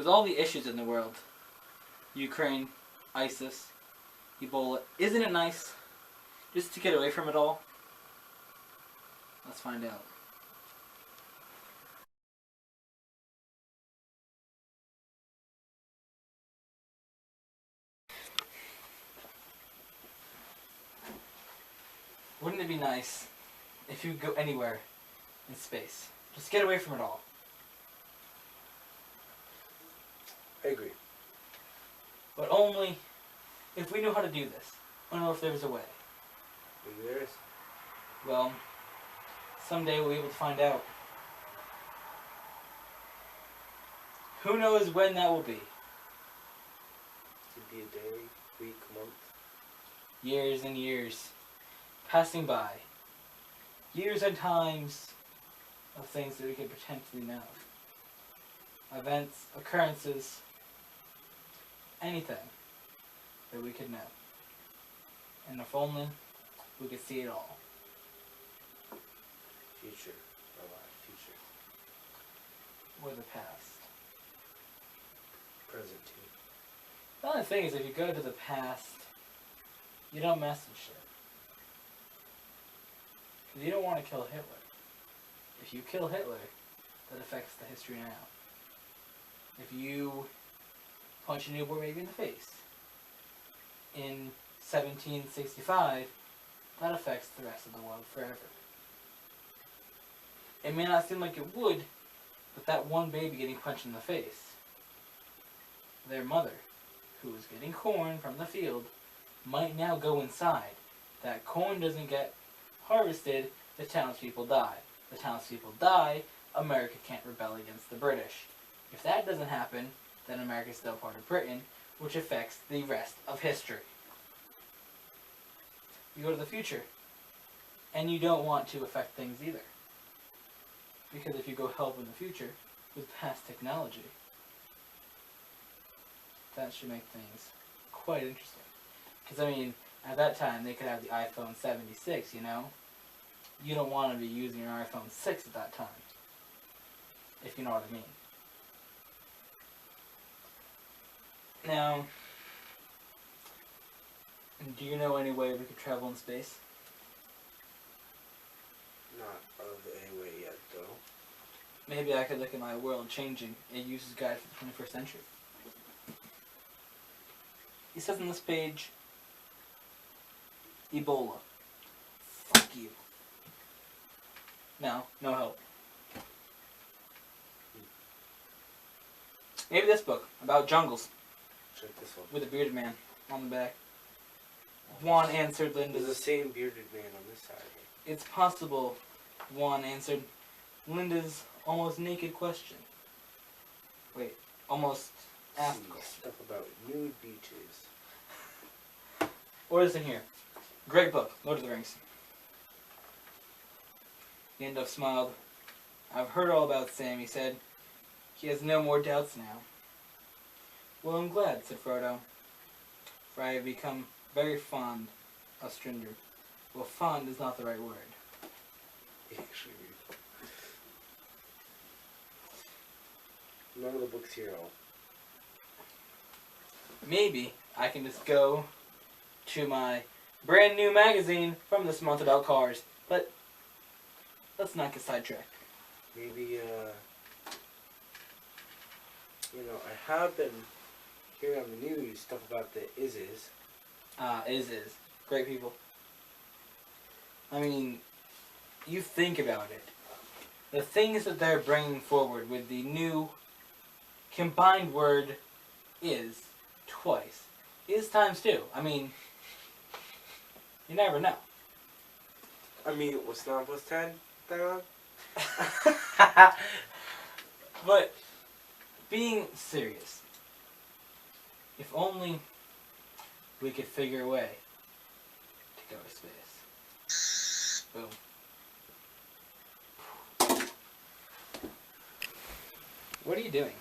with all the issues in the world, Ukraine, ISIS, Ebola, isn't it nice just to get away from it all? Let's find out. Wouldn't it be nice if you could go anywhere in space? Just get away from it all. I agree. But only if we knew how to do this. I don't know if there was a way. Maybe there is. Well, someday we'll be able to find out. Who knows when that will be? Could be a day, week, month. Years and years passing by. Years and times of things that we could potentially know. Events, occurrences, anything that we could know. And if only we could see it all. Future. Alive. Future. Or the past. Present too. The only thing is, if you go to the past, you don't mess with shit. Because you don't want to kill Hitler. If you kill Hitler, that affects the history now. If you punch a newborn baby in the face in 1765, that affects the rest of the world forever. It may not seem like it would, but that one baby getting punched in the face, their mother, who was getting corn from the field, might now go inside. That corn doesn't get harvested, the townspeople die. The townspeople die, America can't rebel against the British. If that doesn't happen, then America's still part of Britain, which affects the rest of history. You go to the future, and you don't want to affect things either. Because if you go help in the future with past technology, that should make things quite interesting. Because, I mean, at that time, they could have the iPhone 76, you know? You don't want to be using your iPhone 6 at that time. If you know what I mean. Now, do you know any way we could travel in space? Not of a way yet, though. Maybe I could look at my World Changing, a user's guide for the 21st century. It says on this page, Ebola. Fuck you. No help. Maybe this book, about jungles, Check this one. with a bearded man on the back. Juan answered There's Linda's... the same bearded man on this side. It's possible Juan answered Linda's almost naked question. Wait, almost asked question. Stuff about nude beaches. What is in here? Great book, Lord of the Rings. Gandalf smiled. I've heard all about Sam, he said. He has no more doubts now. Well, I'm glad, said Frodo, for I have become very fond of Stringer. Well, fond is not the right word. Actually, none of the books here all. Maybe I can just go to my brand new magazine from this month about cars, but let's not get sidetracked. Maybe, I have been hearing on the news stuff about the Izzes. Is. Great people. I mean, you think about it. The things that they're bringing forward with the new combined word is twice. Is times two. I mean, you never know. I mean, what's 9 plus 10? Dialogue? But, being serious, if only we could figure a way to go to space. Boom. What are you doing?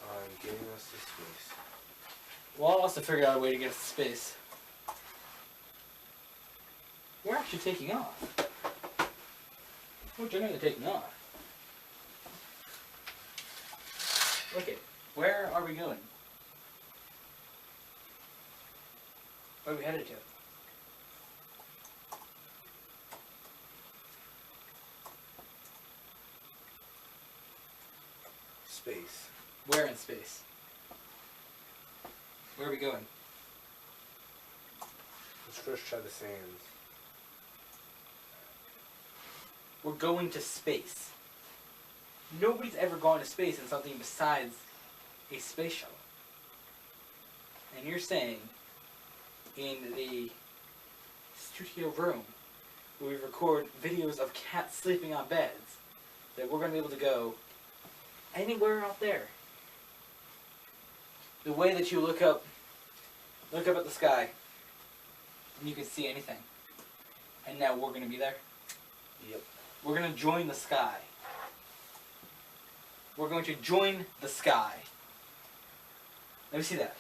I'm getting us to space. Well, I also figured out a way to get us to space. We're actually taking off. We're generally taking off. Look it. Where are we going? Where are we headed to? Space. Where in space? Where are we going? Let's first try the sands. We're going to space. Nobody's ever gone to space in something besides a space shuttle. And you're saying in the studio room where we record videos of cats sleeping on beds that we're going to be able to go anywhere out there. The way that you look up at the sky and you can see anything. And now we're going to be there. Yep. We're going to join the sky. We're going to join the sky. Let me see that.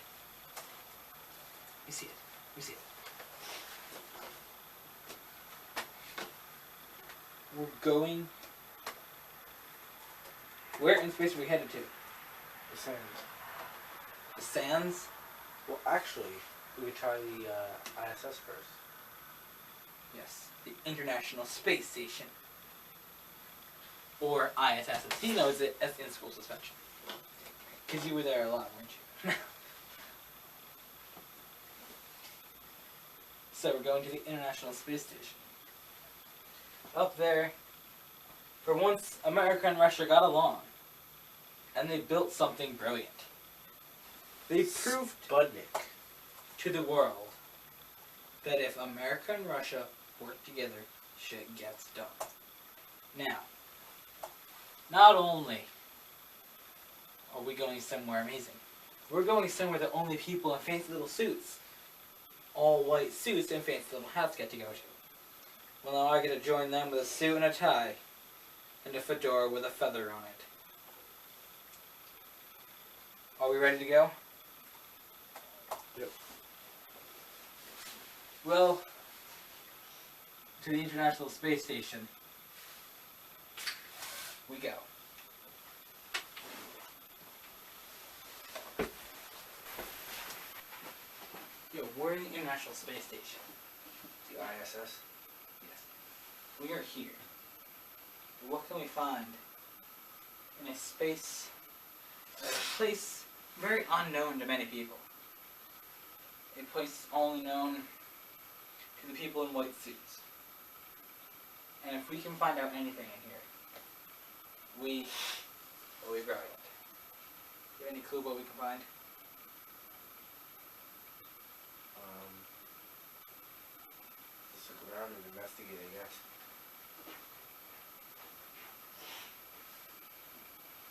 Let me see it. Let me see it. We're going... Where in space are we headed to? The sands. The sands? Well, actually, we could try the ISS first. Yes. The International Space Station. Or ISS. He knows it as in-school suspension. Because you were there a lot, weren't you? So we're going to the International Space Station. Up there, for once, America and Russia got along. And they built something brilliant. They proved Sputnik. to the world that if America and Russia work together, shit gets done. Now, not only are we going somewhere amazing, we're going somewhere that only people in fancy little suits, all white suits and fancy little hats get to go to. Well, now I get to join them with a suit and a tie, and a fedora with a feather on it. Are we ready to go? Yep. Well, to the International Space Station we go. Yo, we're in the International Space Station. The ISS. Yes. We are here. What can we find in a space, a place very unknown to many people? A place only known to the people in white suits. And if we can find out anything in here, we will be brilliant. Do you have any clue what we can find? Just look around and investigate, I guess.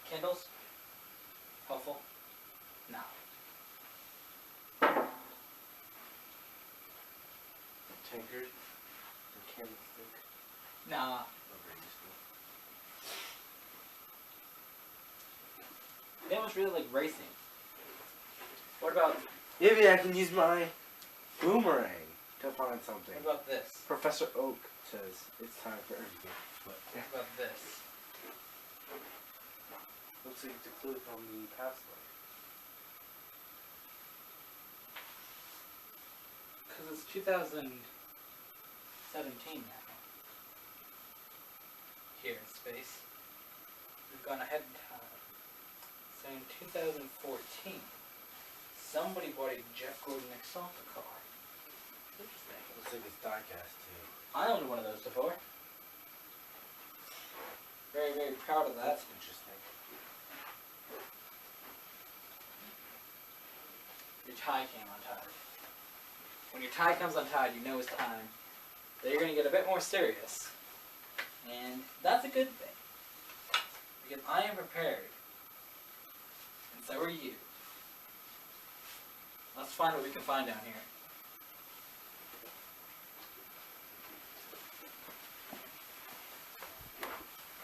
Candles? Helpful? No. Tankard. The candlestick. Nah. Not very useful. They almost really like racing. What about Maybe I can use my boomerang to find something. what about this? Professor Oak says it's time for everything. But What about this? looks like it's a clue from the past life. Because it's 2017 now. Here in space. We've gone ahead in time. So in 2014, somebody bought a Jeff Gordon Exalta car. Interesting. Looks like it's diecast too. I owned one of those before. Very, very proud of that. That's interesting. Your tie came untied. When your tie comes untied, you know it's time that you're going to get a bit more serious. And that's a good thing. Because I am prepared. And so are you. Let's find what we can find down here.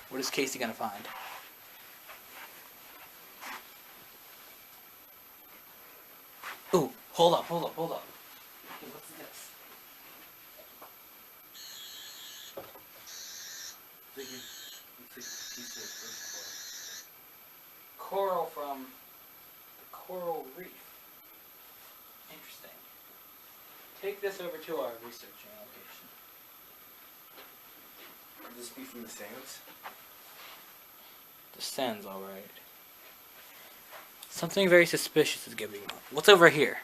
What is Casey going to find? Ooh, hold up. Okay, what's this? Looks like a piece of earth Coral from coral reef. Interesting. Take this over to our researching location. Would this be from the sands? The sand's alright. Something very suspicious is going on. What's over here?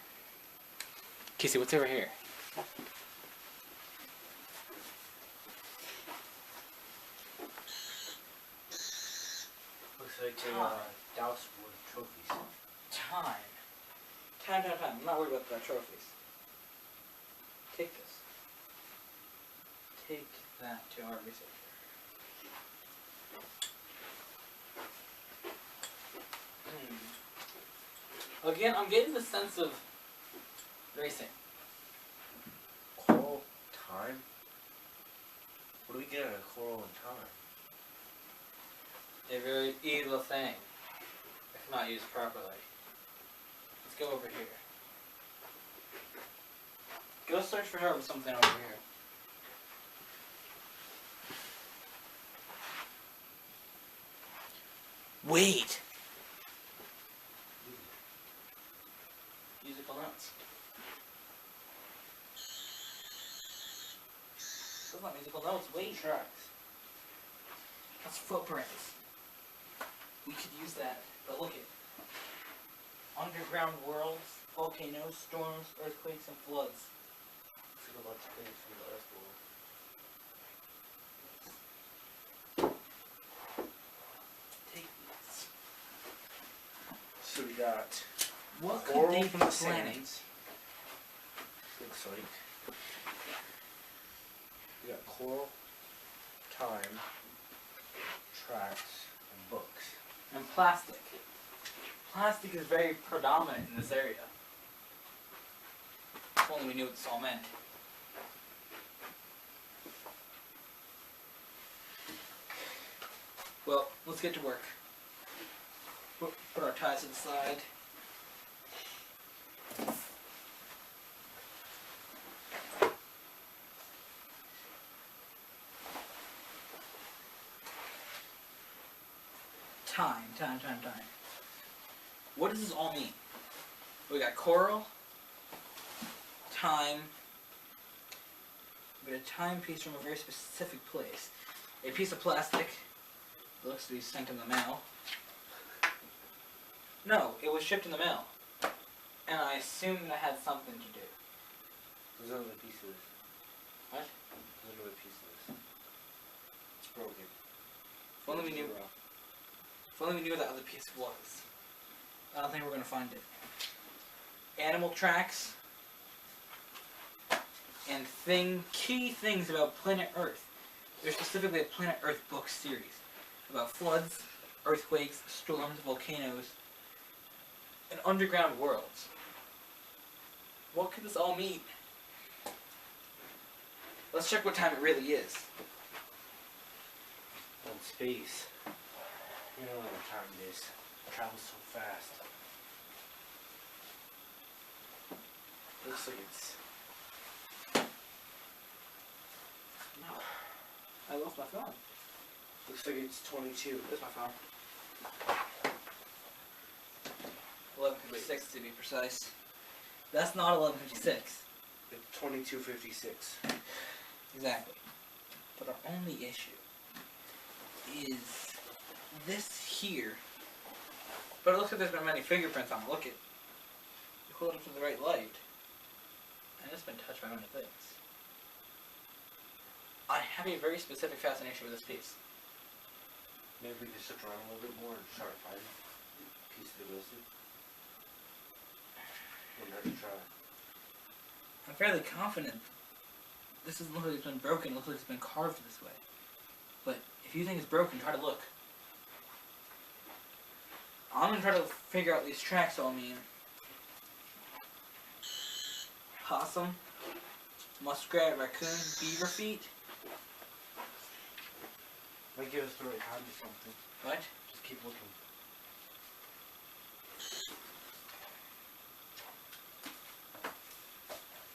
Casey, what's over here? Looks like douse with trophies. Time. Time. I'm not worried about the trophies. Take this. Take that to our researcher. Again, I'm getting the sense of racing. Coral time? What do we get out of coral and time? A very evil thing, if not used properly. Let's go over here. Go search for her with something over here. Wait! Musical notes. Those are not musical notes, wait. Tracks. That's footprints. We could use that, but look at underground worlds, volcanoes, storms, earthquakes, and floods. Let's see about things from the earth world. Take these. So we got What could coral they from be the planning? sands. Looks like we got coral, time, tracks, and books. And plastic. Plastic is very predominant in this area. If only we knew what this all meant. Well, let's get to work. Put our ties to the side. Time. What does this all mean? We got coral, time, we got a timepiece from a very specific place. A piece of plastic that looks to be sent in the mail. No, it was shipped in the mail. And I assumed it had something to do. There's another piece of this. What? There's another piece of this. It's broken. If only we knew. If only we knew what that other piece was. I don't think we're gonna find it. Animal tracks and key things about planet Earth. There's specifically a Planet Earth book series about floods, earthquakes, storms, volcanoes, and underground worlds. What could this all mean? Let's check what time it really is. On space. You know what time it is. It travels so fast. Looks like it's... No. I lost my phone. Looks like it's 22. There's my phone. 11:56 to be precise. That's not 11:56. It's 22:56. Exactly. But our only issue is this here. But it looks like there's been many fingerprints on it. Look at. You hold it up to the right light. And it's been touched by many things. I have a very specific fascination with this piece. Maybe we can sit around a little bit more and try to find a piece of the wisdom. Wouldn't hurt to try. I'm fairly confident this doesn't look like it's been broken. It looks like it's been carved this way. But if you think it's broken, try to look. I'm going to try to figure out these tracks all mean. Possum, muskrat, raccoon, beaver feet. Might give us the right time or something. What? Just keep looking.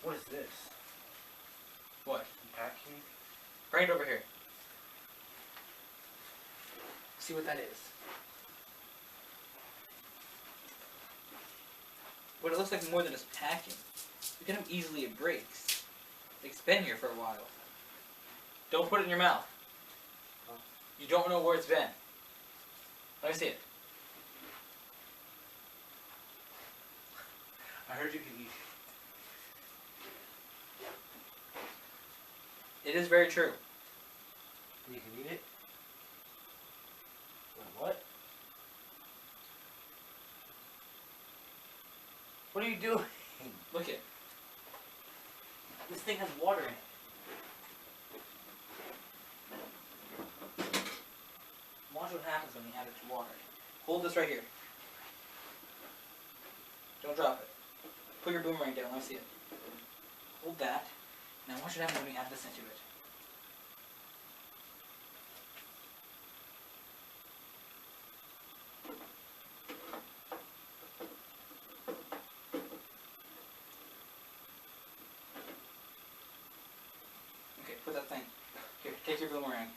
What is this? What? Packing? Bring it over here. See what that is. But it looks like more than just packing. Look at how easily it breaks. It's been here for a while. Don't put it in your mouth. You don't know where it's been. Let me see it. I heard you can eat. It is very true. You can eat it? Wait, what? What are you doing? Look it. This thing has water in it. Watch what happens when you add it to water. Hold this right here. Don't drop it. Put your boomerang down. Let me see it. Hold that. Now watch what happens when we add this into it. Okay, put that thing. Here, take your boomerang.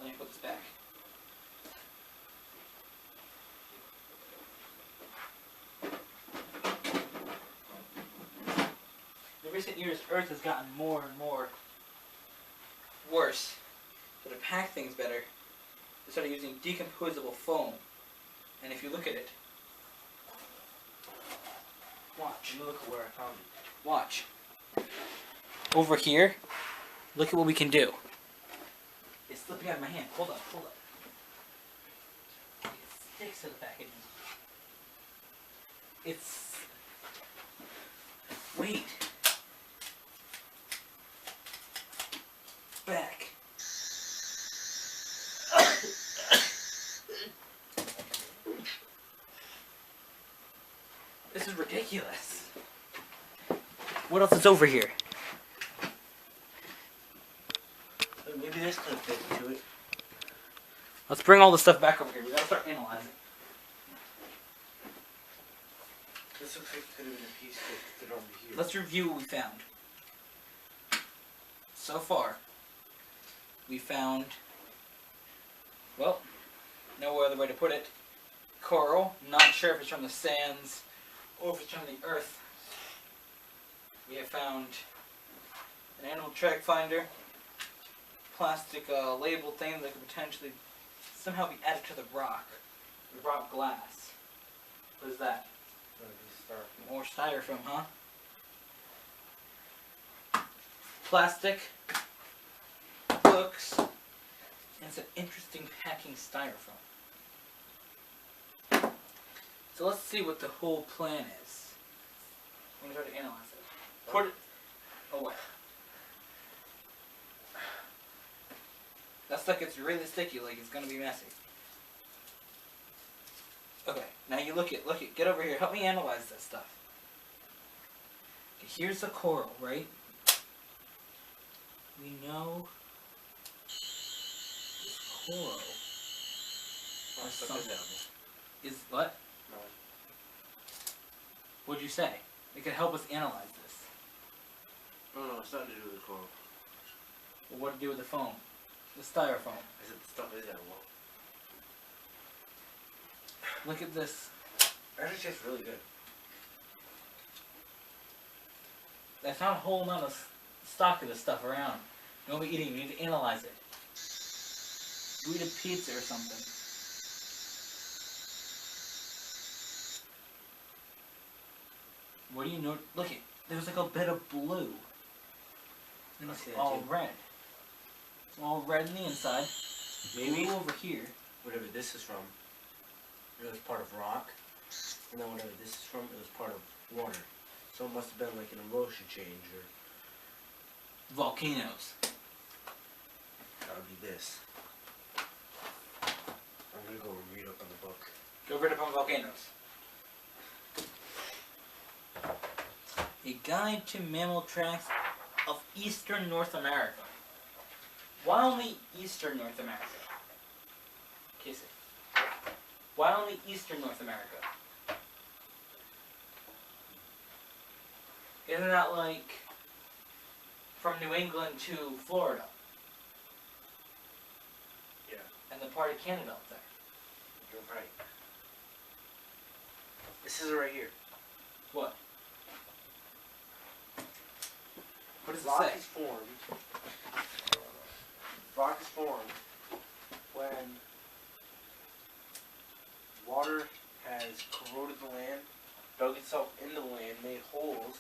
Let me put this back. In recent years, Earth has gotten more and more worse. So to pack things better, they started using decomposable foam. And if you look at it, watch. You look where I found it. Watch. Over here, look at what we can do. It's slipping out of my hand. Hold up, hold up. It sticks to the packaging. It's... Wait. Back. This is ridiculous. What else is over here? Maybe this could fit into it. Let's bring all the stuff back over here. We gotta start analyzing. This looks like it could have been a piece that fit over here. Let's review what we found. So far, we found, well, no other way to put it, coral. Not sure if it's from the sands or if it's from the earth. We have found an animal track finder, plastic label thing that could potentially somehow be added to the rock glass. What is that? More styrofoam, huh? Plastic, books, and some interesting packing styrofoam. So let's see what the whole plan is. I'm going to try to analyze it. Put it away. That stuff gets really sticky, like it's going to be messy. Okay, now you look it, get over here. Help me analyze that stuff. Okay, here's the coral, right? We know this coral Oh, stuff is down. is what? No. What'd you say? It could help us analyze this. No, it's nothing to do with the coral. Well, what to do with the foam? The styrofoam. I said the stuff is down. Well, Look at this. actually tastes really good. There's not a whole amount of stock of this stuff around. You won't be eating. You need to analyze it. Do eat a pizza or something. What do you know? Look it. There's like a bit of blue. And it's I see that all too. red. It's all red on the inside. Maybe Blue over here. whatever this is from, it was part of rock, and then whatever this is from, it was part of water. So it must have been like an erosion change, or Volcanoes. that would be this. I'm gonna go read up on the book. Go read up on volcanoes. A Guide to Mammal Tracks of Eastern North America. Why only Eastern North America? Casey. Why only Eastern North America? Isn't that like from New England to Florida? Yeah. And the part of Canada up there. You're right. This is it right here. What? What does it Rock say? is formed. Rock is formed when water has corroded the land, dug itself into the land, made holes.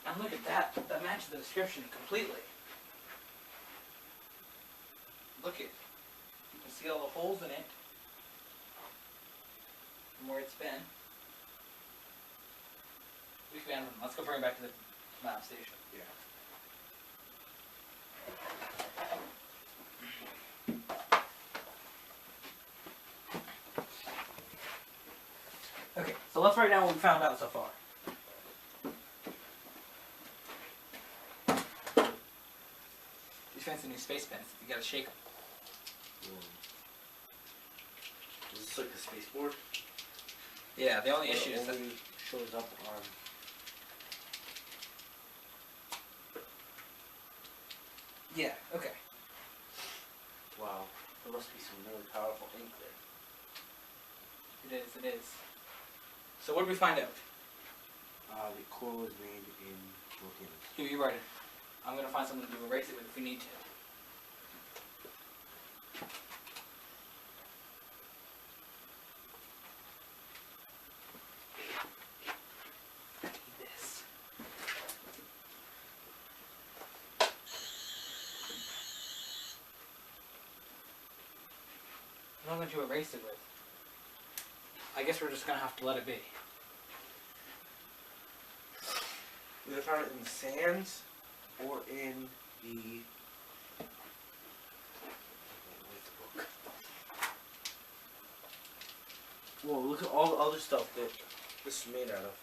And look at that. That matches the description completely. Look at. You can see all the holes in it. From where it's been. We can, let's go bring it back to the map station. Yeah. Okay, so let's write down what we found out so far. These fancy new space pens, you gotta shake them. Is this like a spaceport? Yeah, the only issue is that only shows up on. yeah, okay. Wow, there must be some really powerful ink there. It is. So what did we find out? The core was made in volcanoes. Here, you write it. I'm gonna find something to erase it with if we need to. This. What am I going to erase it with? I guess we're just gonna have to let it be. We either found it in the sands or in the. Whoa, look at all the other stuff that this is made out of.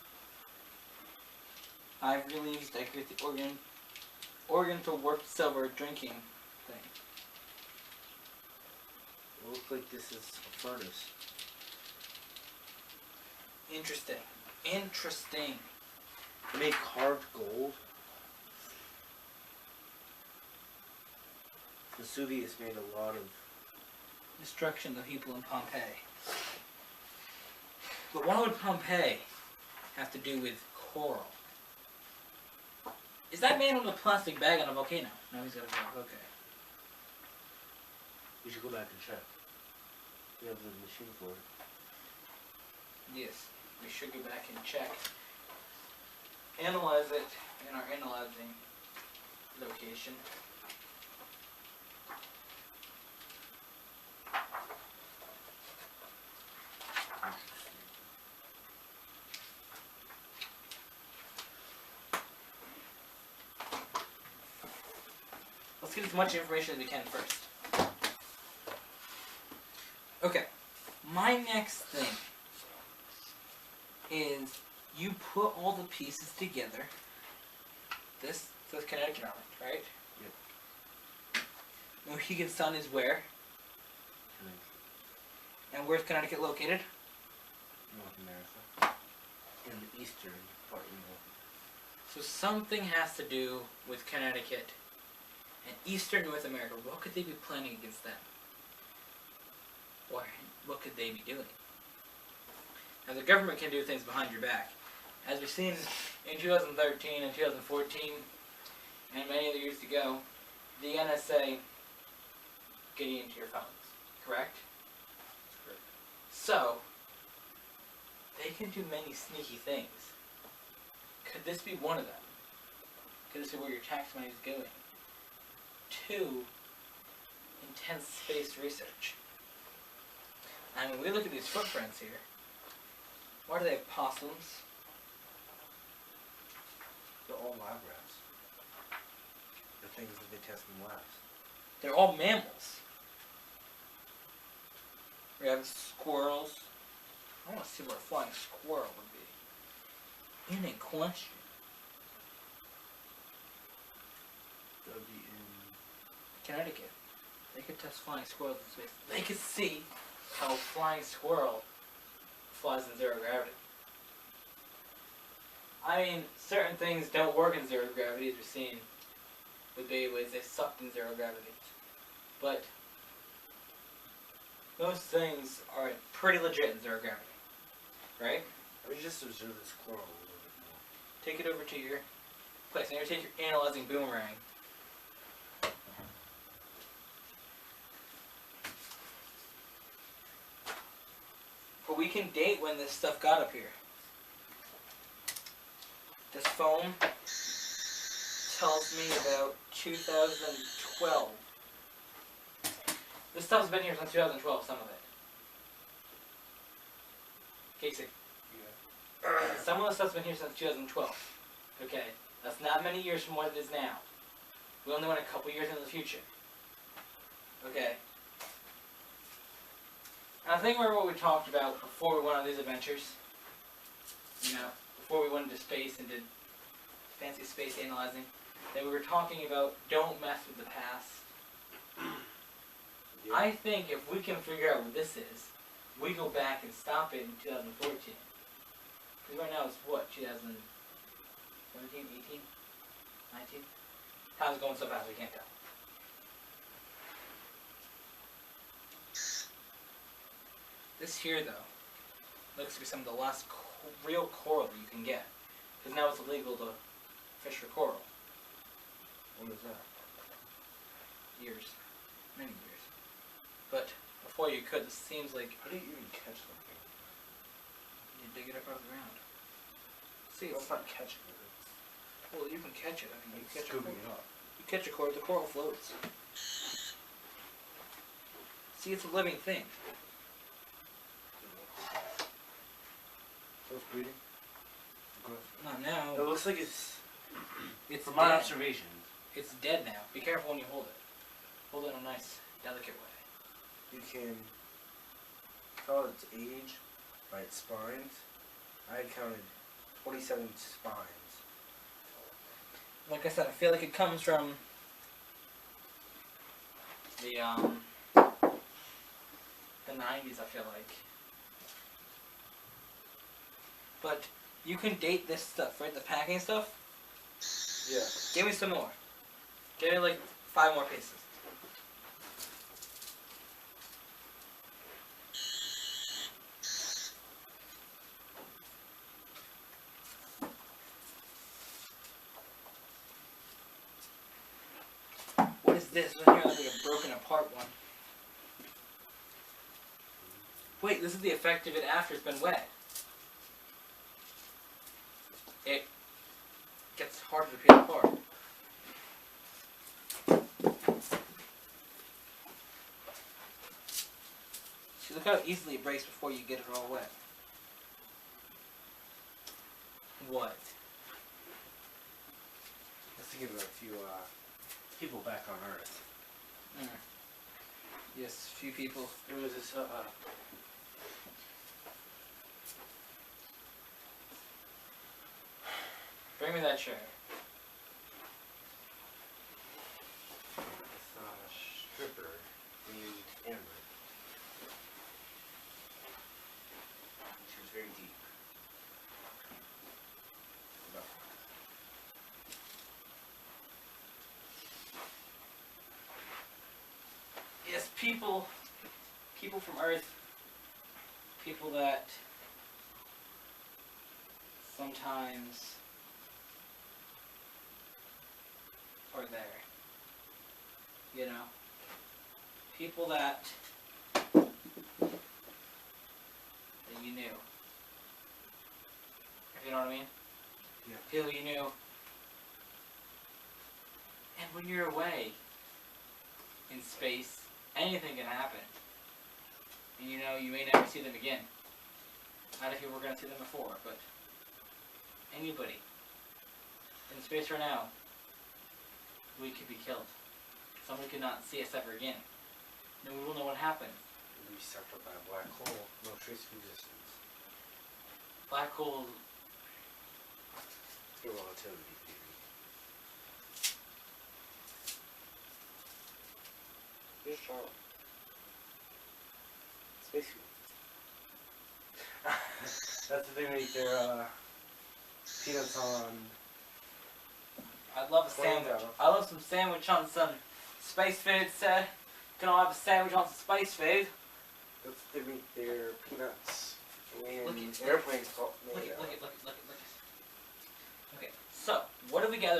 I've released decorate the organ to warped silver drinking thing. It looks like this is a furnace. Interesting. They made carved gold. Vesuvius made a lot of. Destruction of the people in Pompeii. But what would Pompeii have to do with coral? Is that man with a plastic bag on a volcano? No, he's got a bag. Okay. We should go back and check. We have the machine for it. Yes, we should go back and check. Analyze it in our analyzing location. Let's get as much information as we can first. Okay, my next thing is you put all the pieces together. This says Connecticut on it, right? Yep. Mohegan Sun is where? And where's Connecticut located? North America. In the eastern part of North. So something has to do with Connecticut and eastern North America. What could they be planning against them? Or what could they be doing? Now the government can do things behind your back. As we've seen in 2013 and 2014 and many other years ago, the NSA getting into your phones, correct? That's correct. So, they can do many sneaky things. Could this be one of them? Could this be where your tax money is going? 2, intense space research. I mean, we look at these footprints here. Why do they have possums? They're all lab rats. The things that they test in labs. They're all mammals. We have squirrels. I want to see where a flying squirrel would be. In a question. That would be in. Connecticut. They could test flying squirrels in space. They could see how a flying squirrel flies in zero gravity. I mean, certain things don't work in zero gravity, as we've seen with Beyblades. They sucked in zero gravity. But most things are pretty legit in zero gravity. right? Let me just observe this coral a little bit more. Take it over to your place. Now you take your analyzing boomerang. But we can date when this stuff got up here. This foam tells me about 2012. This stuff's been here since 2012, some of it. Casey. Some of the stuff's been here since 2012. Okay, that's not many years from what it is now. We only went a couple years into the future. Okay. I think remember what we talked about before we went on these adventures. You know, before we went into space and did fancy space analyzing. That we were talking about don't mess with the past. Yeah. I think if we can figure out what this is, we go back and stop it in 2014. Because right now it's what, 2017, 18, 19? Time's going so fast we can't tell. This here, though, looks to be some of the last real coral you can get. Because now it's illegal to fish for coral. When was that? Years. Many years. But before you could, this seems like How do you even catch something? you dig it up out of the ground. See, Well, it's it's not catching it. well, you can catch it. I mean, you It's catch a scooping coral. it up. You catch a coral, the coral floats. See, it's a living thing. So it's breeding? Not now. It looks like it's, It's from my dead. observations, It's dead now. Be careful when you hold it. Hold it in a nice, delicate way. you can tell its age by its spines. I had counted 27 spines. Like I said, I feel like it comes from the 90s, I feel like. But you can date this stuff, right? The packing stuff? Yeah. Give me some more. Give me like 5 more pieces. What is this? This one here looks like a broken apart one. Wait, this is the effect of it after it's been wet. It gets harder to peel apart. See, look how easily it breaks before you get it all wet. What? Let's think about a few people back on Earth. Yes, few people. There was this Bring me that chair. stripper named Amber. She was very deep. Yes, people from Earth, people that sometimes are there. You know? People that you knew. If you know what I mean? Yeah. People you knew. And when you're away in space, anything can happen. And you know, you may never see them again. Not if you were going to see them before, but anybody in space right now, we could be killed. Somebody could not see us ever again. No, we will know what happened. We sucked up by a black hole. No trace of existence. Black hole. The relativity theory. Here's Charlotte. Space fuel. That's the thing they eat their peanuts on. I'd love a sandwich. I love some sandwich on some space food, sir. Can I have a sandwich on some space food? That's they make their peanuts in Look at- airplanes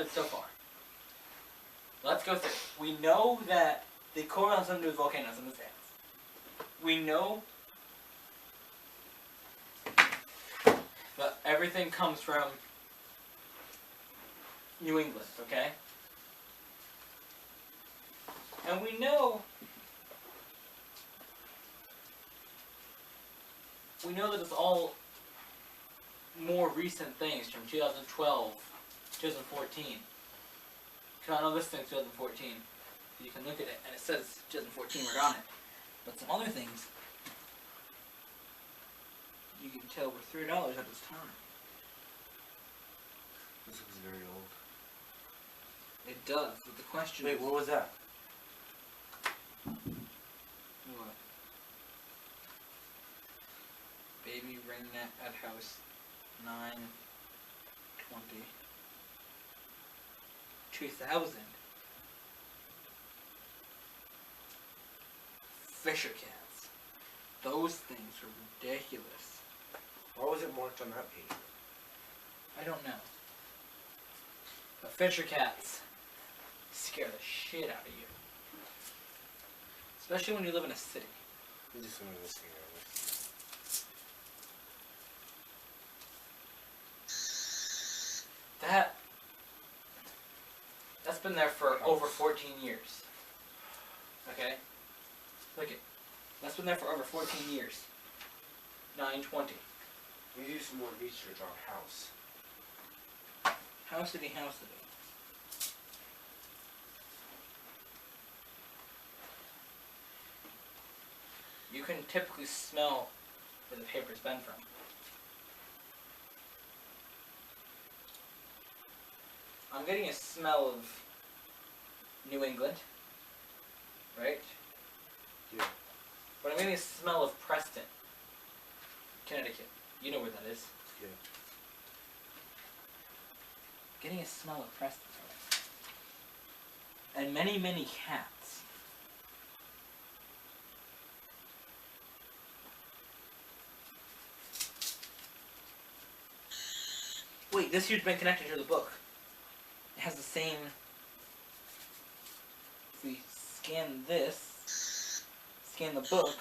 good so far. Let's go through. We know that the core has something to do with volcanoes in the sands. We know that everything comes from New England, okay? And we know that it's all more recent things from 2012, 2014. Because I know this thing's 2014. You can look at it and it says 2014 right on it. But some other things, you can tell were $3 at this time. This looks very old. It does, but the question Wait, is... what was that? What? Baby ring net at house 9/20 2000. Fisher cats. Those things are ridiculous. Why was it marked on that page? I don't know. But Fisher cats scare the shit out of you. Especially when you live in a city. I'm just gonna listen to That's been there for over 14 years. Okay? Look it. That's been there for over 14 years. 9/20. We do some more research on house. House city. You can typically smell where the paper's been from. I'm getting a smell of New England, right? Yeah. But I'm getting a smell of Preston, Connecticut. You know where that is. Yeah. Getting a smell of Preston. And many, many cats. Wait, this here's been connected to the book. It has the same... If we scan this, scan the book,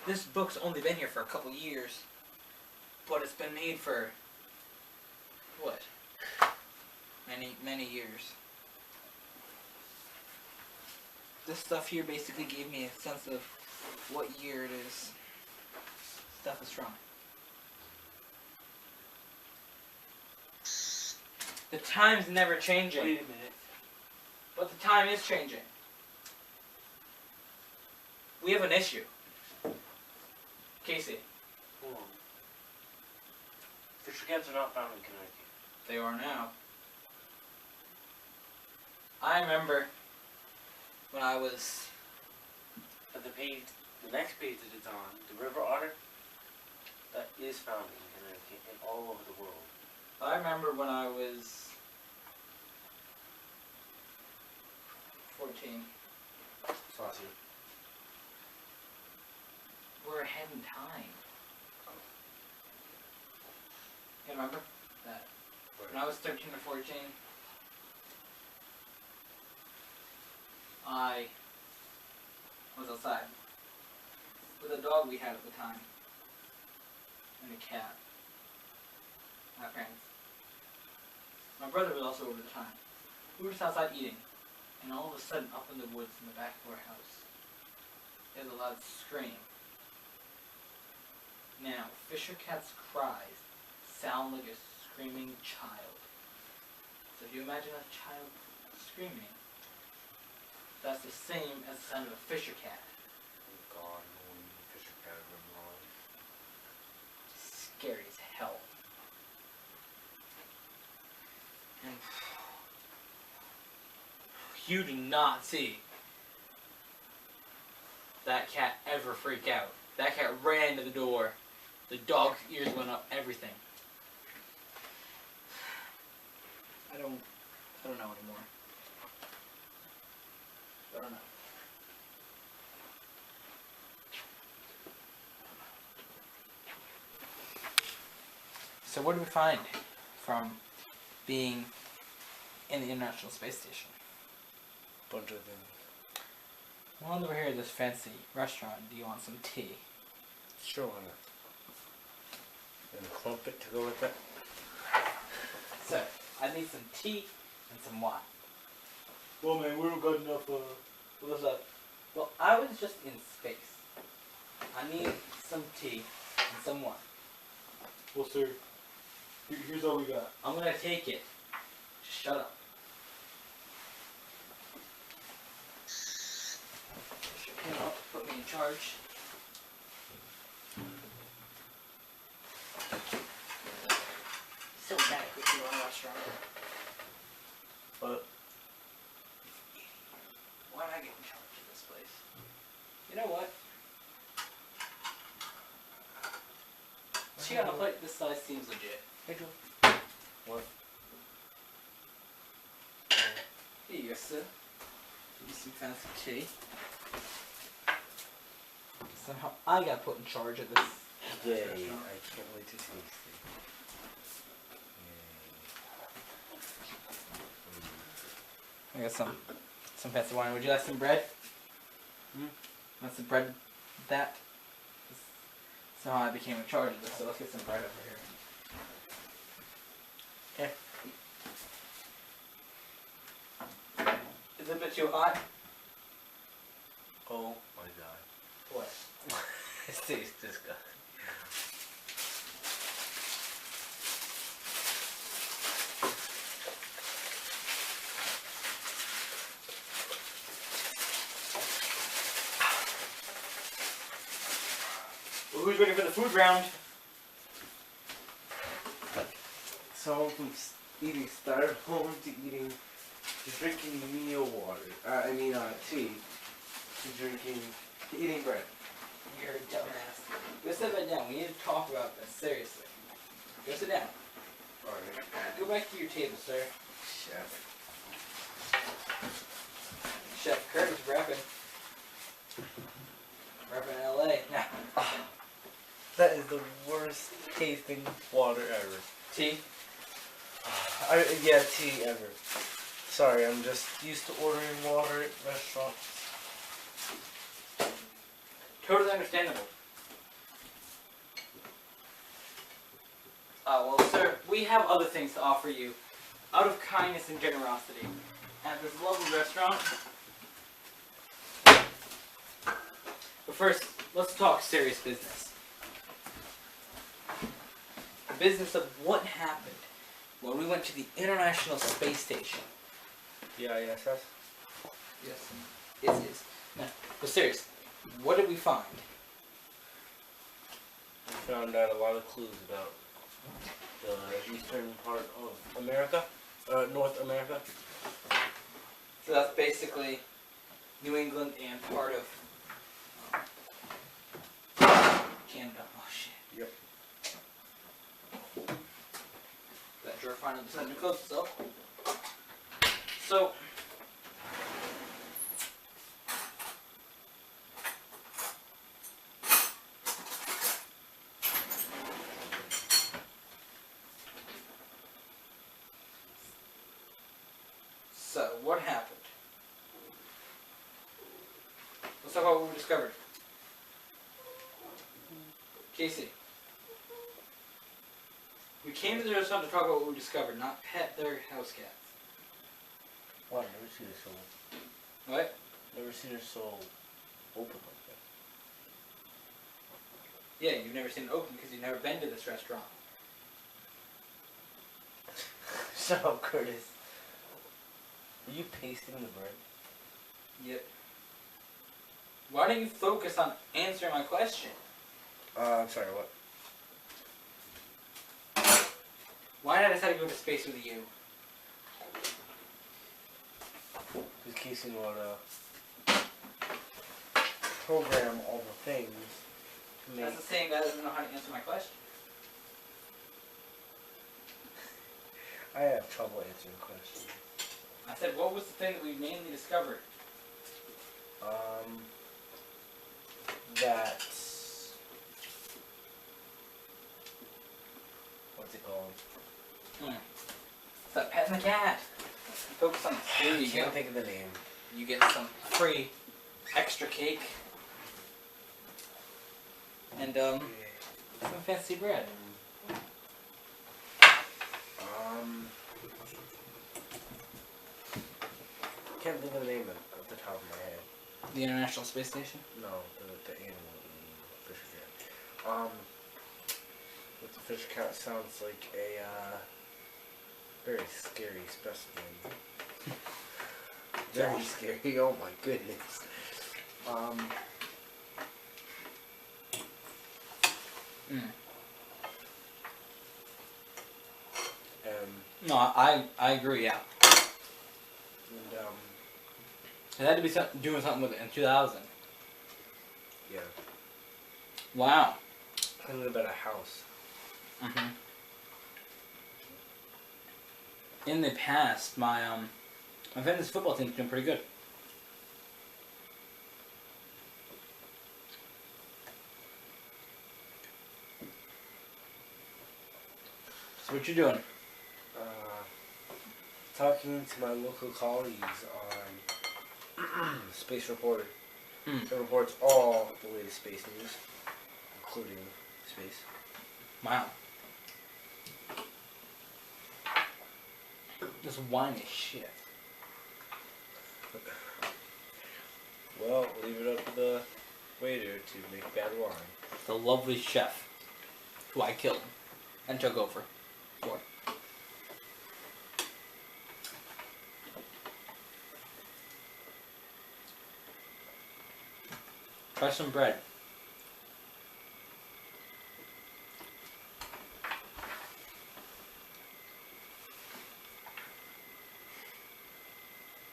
this book's only been here for a couple years, but it's been made for, what? Many, many years. This stuff here basically gave me a sense of what year it is. Stuff is from. The time's never changing. Wait a minute. But the time is changing. We have an issue. Casey. Hold on. Fisher cats are not found in Connecticut. They are now. I remember when I was... But the next page that it's on, the river otter, that is found in Connecticut and all over the world. I remember when I was 14. Saucy. We're ahead in time. You remember that? When I was 13 or 14, I was outside with a dog we had at the time and a cat. My parents. My brother was also over at the time. We were just outside eating, and all of a sudden, up in the woods in the back of our house, there's a loud scream. Now, Fisher cat's cries sound like a screaming child. So if you imagine a child screaming, that's the same as the sound of a Fisher cat. Oh God, no one knew Fisher cat run wrong. Scary as hell. And you do not see that cat ever freak out. That cat ran to the door. The dog's ears went up, everything. I don't know anymore. I don't know. So what do we find from being in the International Space Station. Bunch of things. While we're here at this fancy restaurant, do you want some tea? Sure, why not? And a crumpet to go with that. So, I need some tea and some wine. Well, man, we don't got enough. What's up? Well, I was just in space. I need some tea and some wine. Well, sir, here's all we got. I'm gonna take it. Just shut up. You know, put me in charge. So mad with you on a restaurant. But Why not get in charge of this place? You know what? Tea on a plate this size seems legit. hey, Joe. What? Here you go, sir. Give you some fancy tea. Somehow I got put in charge of this. Yay! I restaurant. can't wait to taste it. I got some fancy wine. Would you like some bread? Want some bread with that? Somehow I became in charge of this, so let's get some bread over here. Here. Is it a bit too hot? Oh my god. What? This tastes disgusting. Well, who's ready for the food round? So from eating styrofoam to drinking meal water. Tea. To eating bread. You're a dumbass. Go sit back down. We need to talk about this, seriously. Go sit down. Alright. Go back to your table, sir. Chef. Chef Kurt is repping. Repping LA. Now, That is the worst tasting water ever. tea? Yeah, tea ever. Sorry, I'm just used to ordering water at restaurants. Totally understandable. Well, sir, we have other things to offer you out of kindness and generosity at this lovely restaurant. But first, let's talk serious business. The business of what happened when we went to the International Space Station. Yeah, ISS? Yes. It is. No, but seriously, what did we find? We found out a lot of clues about the eastern part of America, North America. So that's basically New England and part of Canada. Oh shit. Yep. That drawer finally decided to close itself. So what happened? Let's talk about what we discovered. Casey. We came to the restaurant to talk about what we discovered, not pet their house cats. Wow, I've never seen her so. What? Never seen her so open like that. Yeah, you've never seen it open because you've never been to this restaurant. Shut up, Curtis. Are you pasting the bread? Yep. Why don't you focus on answering my question? I'm sorry, what? Why did I decide to go to space with you? Because Casey knew how to program all the things to make... That's the same guy doesn't know how to answer my question. I have trouble answering questions. I said, what was the thing that we mainly discovered? That... What's it called? Stop petting the cat. focus on this. Here I you can't go. think of the name. You get some free extra cake and some fancy bread. Can't think of the name off the top of my head. The International Space Station. No, the animal fish cat. But the fish cat sounds like a very scary specimen. Very scary. Oh my goodness. No, I agree. Yeah. And It had to be doing something with it in 2000. yeah. Wow. I live at a house. Mhm. In the past, my fantasy football team's doing pretty good. So what you doing? Talking to my local colleagues on Space Report. It reports all the latest space news, including space. Wow. This wine is shit. Well, leave it up to the waiter to make bad wine. The lovely chef, who I killed and took over for. Try some bread.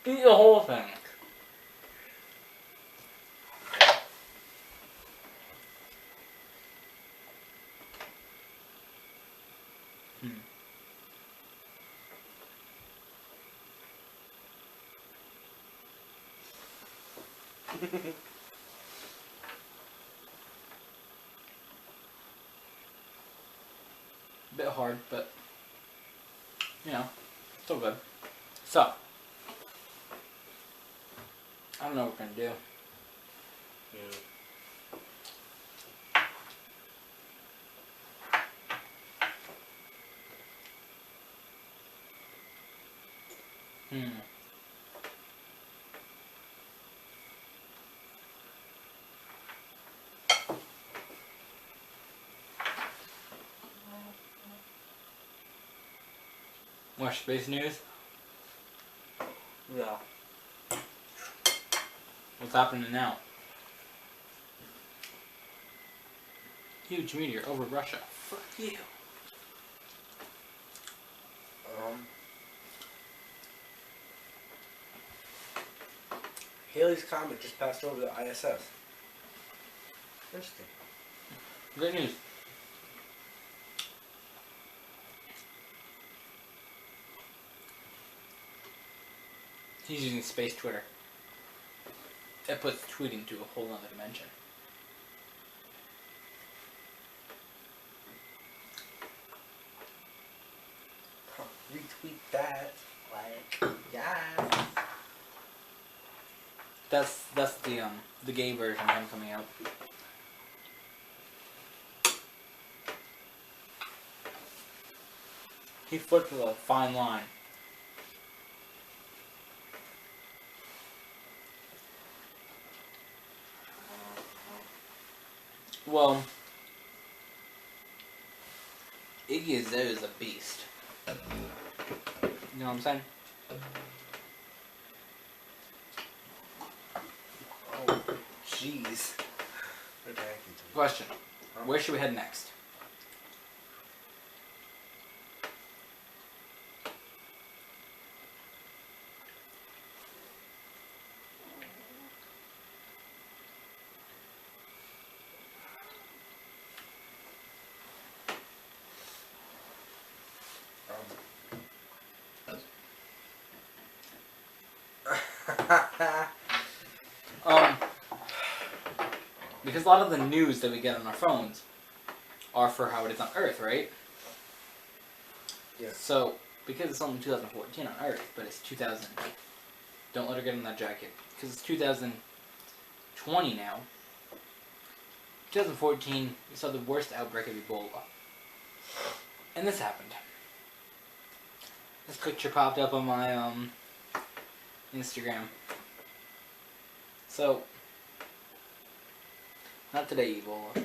Eat the whole thing. Bit hard, but you know, still good. So, I don't know what we're gonna do. Yeah. Watch space news. Yeah. What's happening now? Huge meteor over Russia. Fuck you. Halley's Comet just passed over the ISS. Interesting. Great news. He's using space Twitter. That puts tweeting to a whole other dimension. Retweet that. Like, yes. That's the gay version of him coming out. He flipped with a fine line. Well, Iggy Azalea is a beast. You know what I'm saying? Oh, jeez. Question. Where should we head next? Because a lot of the news that we get on our phones are for how it is on Earth, right? Yes. So, because it's only 2014 on Earth, but it's 2000. Don't let her get in that jacket. Because it's 2020 now. 2014, we saw the worst outbreak of Ebola. And this happened. This picture popped up on my Instagram. So, not today, Ebola.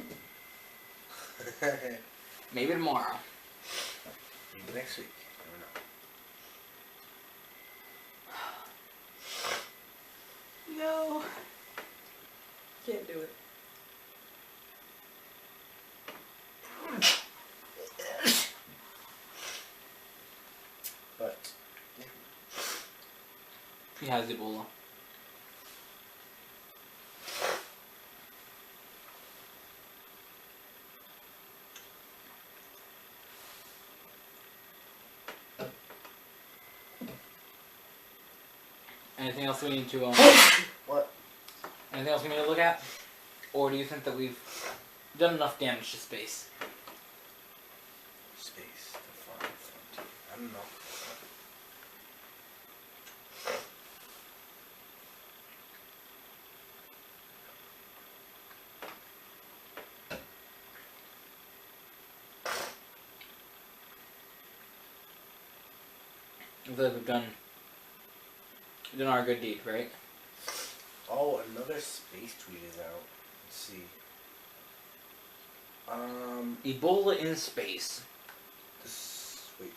Maybe tomorrow. Maybe next week. I don't know. No. Can't do it. But He has Ebola. Anything else we need to what? anything else we need to look at? Or do you think that we've done enough damage to space? Space, the far frontier. I don't know. I feel like we've done our good deed, right? Oh, another space tweet is out. Let's see. Ebola in space. This wait.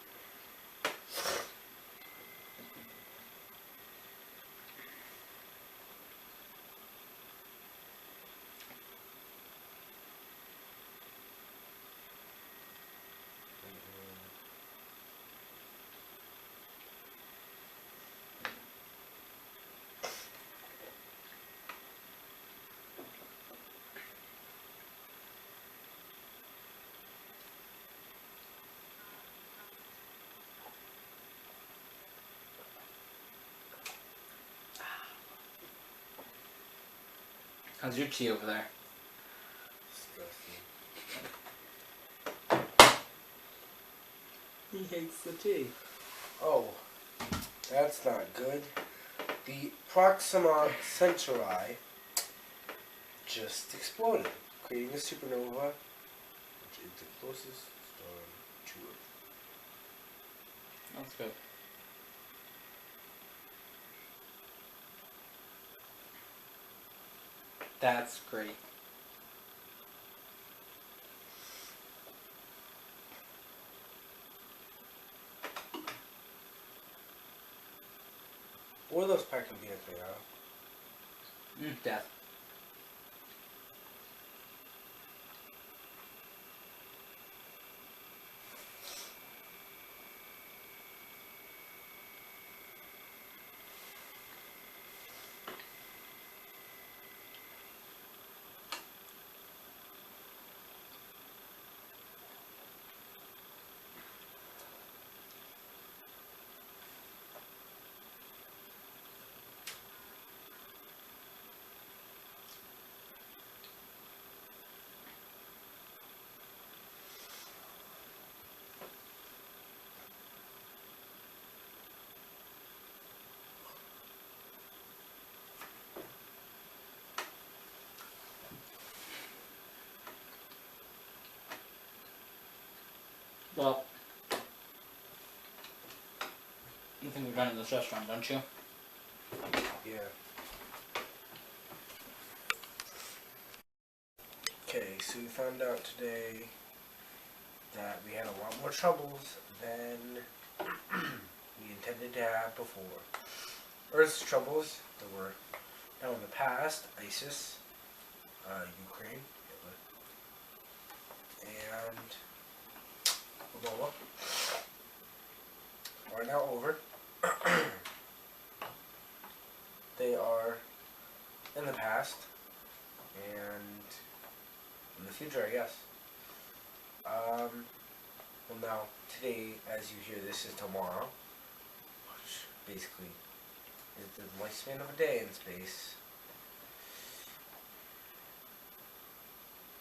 How's your tea over there? Disgusting. He hates the tea. Oh, that's not good. The Proxima Centauri just exploded, creating a supernova, which is the closest star to Earth. That's good. That's great. What are those packing peanuts made out of? Death. Well, you think we're done in this restaurant, don't you? Yeah. Okay, so we found out today that we had a lot more troubles than we intended to have before. Earth's troubles that were now in the past, ISIS, Ukraine, Hitler, and Ebola are now over. They are in the past and in the future, I guess. Well, now today, as you hear this, is tomorrow, which basically is the lifespan of a day in space.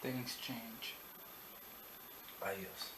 Things change. Adios.